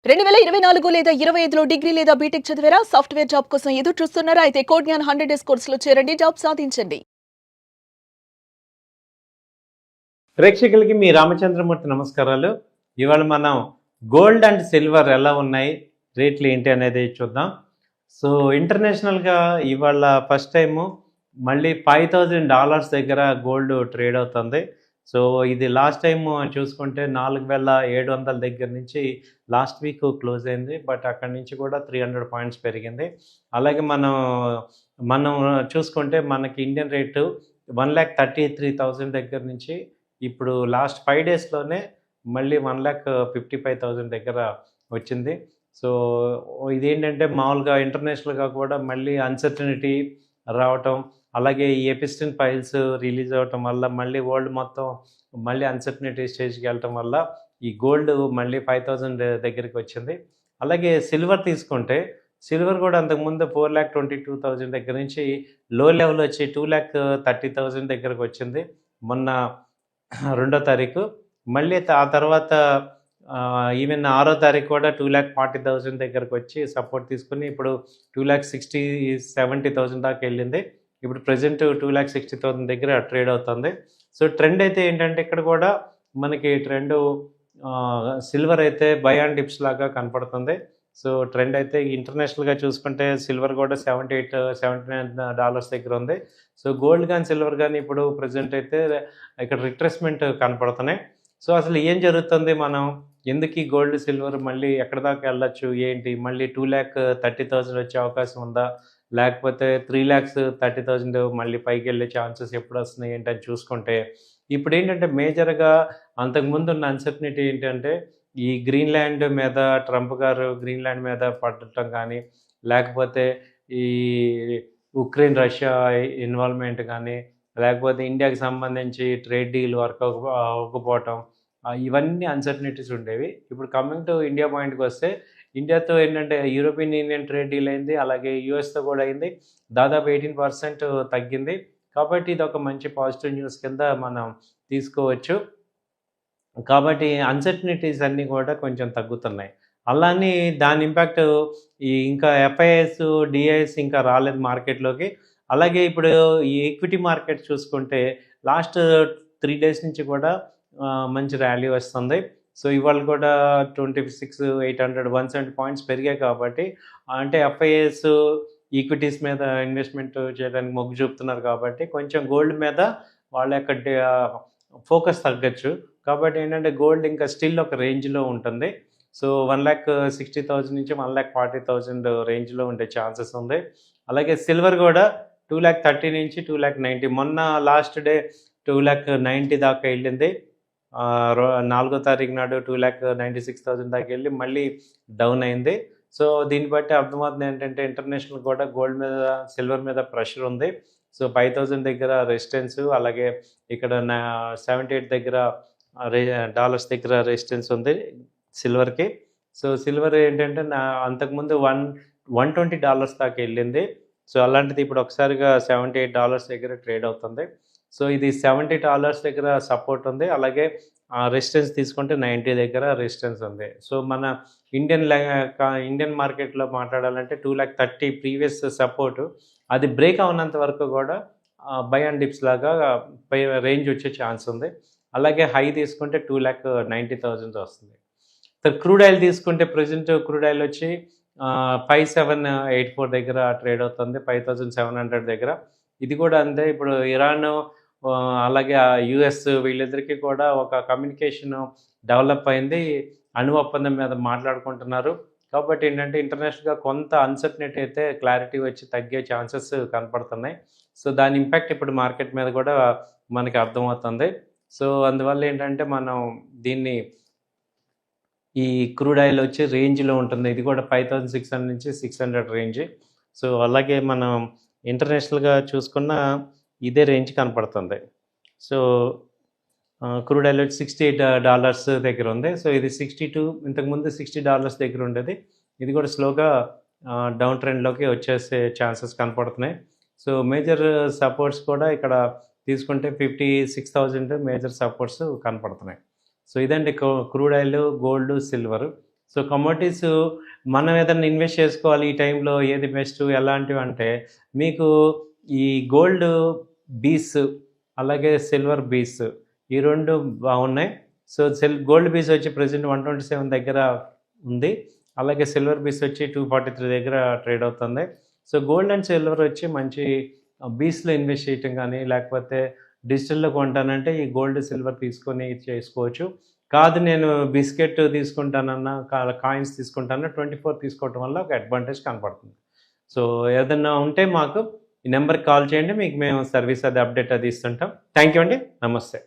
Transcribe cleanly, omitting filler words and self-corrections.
2024 లేదా 25లో డిగ్రీ లేదా బీటెక్ చదివారా? సాఫ్ట్‌వేర్ జాబ్ కోసం ఎదురు చూస్తున్నారా? అయితే కోడ్ జ్ఞాన్ 100 డేస్ కోర్సులో చేరండి, జాబ్ సాధించండి. ప్రేక్షకులకి మీ రామచంద్రమూర్తి నమస్కారాలు. ఇవాళ మనం గోల్డ్ అండ్ సిల్వర్ ఎలా ఉన్నాయి, రేట్లు ఏంటి అనేది చూద్దాం. సో ఇంటర్నేషనల్గా ఇవాళ ఫస్ట్ టైము మళ్ళీ $5,000 దగ్గర గోల్డ్ ట్రేడ్ అవుతుంది. సో ఇది లాస్ట్ టైం చూసుకుంటే 4,700 దగ్గర నుంచి లాస్ట్ వీక్ క్లోజ్ అయింది. బట్ అక్కడి నుంచి కూడా 300 పాయింట్స్ పెరిగింది. అలాగే మనం చూసుకుంటే మనకి ఇండియన్ రేటు 1,33,000 దగ్గర నుంచి ఇప్పుడు లాస్ట్ 5 డేస్లోనే మళ్ళీ 1,55,000 దగ్గర వచ్చింది. సో ఇదేంటంటే మామూలుగా ఇంటర్నేషనల్గా కూడా మళ్ళీ అన్సర్టనిటీ రావటం, అలాగే ఈ ఎపిస్టిన్ ఫైల్స్ రిలీజ్ అవ్వటం వల్ల మళ్ళీ వరల్డ్ మొత్తం మళ్ళీ అన్సర్టనిటీ స్టేజ్కి వెళ్ళటం వల్ల ఈ గోల్డ్ మళ్ళీ 5,000 దగ్గరికి వచ్చింది. అలాగే సిల్వర్ తీసుకుంటే సిల్వర్ కూడా అంతకుముందు 4,22,000 దగ్గర నుంచి లో లెవెల్ వచ్చి 2,30,000 దగ్గరకు వచ్చింది మొన్న 2వ తారీఖు. మళ్ళీ ఆ తర్వాత ఈవెన్ 6వ తారీఖు కూడా 2,40,000 దగ్గరకు వచ్చి సపోర్ట్ తీసుకుని ఇప్పుడు 2,70,000 దాకా వెళ్ళింది. ఇప్పుడు ప్రజెంట్ 2,60,000 దగ్గర ట్రేడ్ అవుతుంది. సో ట్రెండ్ అయితే ఏంటంటే ఇక్కడ కూడా మనకి ట్రెండ్ సిల్వర్ అయితే బై అండ్ డిప్స్ లాగా కనపడుతుంది. సో ట్రెండ్ అయితే ఇంటర్నేషనల్గా చూసుకుంటే సిల్వర్ కూడా $79 దగ్గర ఉంది. సో గోల్డ్ కానీ సిల్వర్ కానీ ఇప్పుడు ప్రజెంట్ అయితే ఇక్కడ రిట్రేస్మెంట్ కనపడుతున్నాయి. సో అసలు ఏం జరుగుతుంది, మనం ఎందుకు ఈ గోల్డ్ సిల్వర్ మళ్ళీ ఎక్కడ దాకా వెళ్ళచ్చు ఏంటి, మళ్ళీ 2,30,000 వచ్చే అవకాశం ఉందా, లేకపోతే 3,30,000 మళ్ళీ పైకి వెళ్ళే ఛాన్సెస్ ఎప్పుడు వస్తున్నాయి ఏంటని చూసుకుంటే ఇప్పుడు ఏంటంటే మేజర్గా అంతకుముందు ఉన్న అన్సర్టనిటీ ఏంటంటే ఈ గ్రీన్లాండ్ మీద ట్రంప్ గారు గ్రీన్లాండ్ మీద పడటం కానీ, లేకపోతే ఈ ఉక్రెయిన్ రష్యా ఇన్వాల్వ్మెంట్ కానీ, లేకపోతే ఇండియాకి సంబంధించి ట్రేడ్ డీల్ వర్క్ అవ్వకపోవటం, ఇవన్నీ అన్సర్టనిటీస్ ఉండేవి. ఇప్పుడు కమింగ్ టు ఇండియా పాయింట్కి వస్తే ఇండియాతో ఏంటంటే యూరోపియన్ యూనియన్ ట్రేడ్ డీల్ అయింది, అలాగే యూఎస్తో కూడా అయింది. దాదాపు 18% తగ్గింది. కాబట్టి ఇది ఒక మంచి పాజిటివ్ న్యూస్ కింద మనం తీసుకోవచ్చు. కాబట్టి అన్సర్టనిటీస్ అన్నీ కూడా కొంచెం తగ్గుతున్నాయి. అలానే దాని ఇంపాక్ట్ ఇంకా ఎఫ్ఐఎస్ డిఐఎస్ ఇంకా రాలేదు మార్కెట్లోకి. అలాగే ఇప్పుడు ఈ ఈక్విటీ మార్కెట్ చూసుకుంటే లాస్ట్ 3 డేస్ నుంచి కూడా మంచి ర్యాలీ వస్తుంది. సో ఇవాళ కూడా 26,800 170 పాయింట్స్ పెరిగాయి. కాబట్టి అంటే ఎఫ్ఐఎస్ ఈక్విటీస్ మీద ఇన్వెస్ట్మెంట్ చేయడానికి మొగ్గు చూపుతున్నారు. కాబట్టి కొంచెం గోల్డ్ మీద వాళ్ళ యొక్క ఫోకస్ తగ్గచ్చు. కాబట్టి ఏంటంటే గోల్డ్ ఇంకా స్టిల్ ఒక రేంజ్లో ఉంటుంది. సో 1,60,000 నుంచి 1,40,000 రేంజ్లో ఉండే ఛాన్సెస్ ఉంది. అలాగే సిల్వర్ కూడా 2,30,000 నుంచి 2,90,000, మొన్న లాస్ట్ డే 2,90,000 దాకా వెళ్ళింది. 4వ తారీఖు నాడు 2,96,000 దాకా వెళ్ళి మళ్ళీ డౌన్ అయింది. సో దీన్ని బట్టి అర్థమవుతుంది ఏంటంటే ఇంటర్నేషనల్ కూడా గోల్డ్ మీద సిల్వర్ మీద ప్రెషర్ ఉంది. సో 5,000 దగ్గర రెసిస్టెన్స్, అలాగే ఇక్కడ 78 దగ్గర డాలర్స్ దగ్గర రెసిస్టెన్స్ ఉంది సిల్వర్కి. సో సిల్వర్ ఏంటంటే అంతకుముందు $120 దాకా వెళ్ళింది. సో అలాంటిది ఇప్పుడు ఒకసారిగా $78 దగ్గర ట్రేడ్ అవుతుంది. సో ఇది $70 దగ్గర సపోర్ట్ ఉంది. అలాగే రెసిస్టెన్స్ తీసుకుంటే 90 దగ్గర రెసిస్టెన్స్ ఉంది. సో మన ఇండియన్ మార్కెట్లో మాట్లాడాలంటే 2,30,000 ప్రీవియస్ సపోర్టు అది బ్రేక్ అవునంత వరకు కూడా బై అండ్ డిప్స్ లాగా పై రేంజ్ వచ్చే ఛాన్స్ ఉంది. అలాగే హై తీసుకుంటే 2,90,000 వస్తుంది. క్రూడ్ ఆయిల్ తీసుకుంటే ప్రజెంట్ క్రూడ్ ఆయిల్ వచ్చి 5,784 దగ్గర ట్రేడ్ అవుతుంది, 5,700 దగ్గర. ఇది కూడా అంతే. ఇప్పుడు ఇరాన్ అలాగే యుఎస్ వీళ్ళిద్దరికీ కూడా ఒక కమ్యూనికేషన్ డెవలప్ అయింది, అణు ఒప్పందం మీద మాట్లాడుకుంటున్నారు. కాబట్టి ఏంటంటే ఇంటర్నేషనల్గా కొంత అన్సర్టనిటీ అయితే క్లారిటీ వచ్చి తగ్గే ఛాన్సెస్ కనపడుతున్నాయి. సో దాని ఇంపాక్ట్ ఇప్పుడు మార్కెట్ మీద కూడా మనకి అర్థమవుతుంది. సో అందువల్ల ఏంటంటే మనం దీన్ని ఈ క్రూడ్ ఆయిల్ వచ్చి రేంజ్లో ఉంటుంది. ఇది కూడా 5,600 నుంచి 600 రేంజ్. సో అలాగే మనం ఇంటర్నేషనల్గా చూసుకున్న ఇదే రేంజ్ కనపడుతుంది. సో క్రూడ్ ఆయిల్ వచ్చి $68 దగ్గర ఉంది. సో ఇది 62, ఇంతకుముందు $60 దగ్గర ఉండేది. ఇది కూడా స్లోగా డౌన్ ట్రెండ్లోకి వచ్చేసే ఛాన్సెస్ కనపడుతున్నాయి. సో మేజర్ సపోర్ట్స్ కూడా ఇక్కడ తీసుకుంటే 56,000 మేజర్ సపోర్ట్స్ కనపడుతున్నాయి. సో ఇదండి crude oil, gold, silver. So commodities మనం ఏదైనా ఇన్వెస్ట్ చేసుకోవాలి ఈ టైంలో ఏది బెస్ట్ ఎలాంటివి అంటే మీకు ఈ గోల్డ్ బీస్ అలాగే సిల్వర్ బీస్ ఈ రెండు బాగున్నాయి. సో గోల్డ్ బీస్ వచ్చి ప్రజెంట్ 127 దగ్గర ఉంది, అలాగే సిల్వర్ బీస్ వచ్చి 243 దగ్గర ట్రేడ్ అవుతుంది. సో గోల్డ్ అండ్ సిల్వర్ వచ్చి మంచి బీస్లో ఇన్వెస్ట్ చేయటం కానీ లేకపోతే డిజిటల్లో కొంటానంటే ఈ గోల్డ్ సిల్వర్ తీసుకొని చేసుకోవచ్చు. కాదు నేను బిస్కెట్ తీసుకుంటానన్నా కాయిన్స్ తీసుకుంటానన్నా 24 తీసుకోవటం వల్ల ఒక అడ్వాంటేజ్ కనపడుతుంది. సో ఏదన్నా ఉంటే మాకు ఈ నెంబర్కి కాల్ చేయండి, మీకు మేము సర్వీస్ అది అప్డేట్ అది ఇస్తుంటాం. థ్యాంక్ యూ అండి, నమస్తే.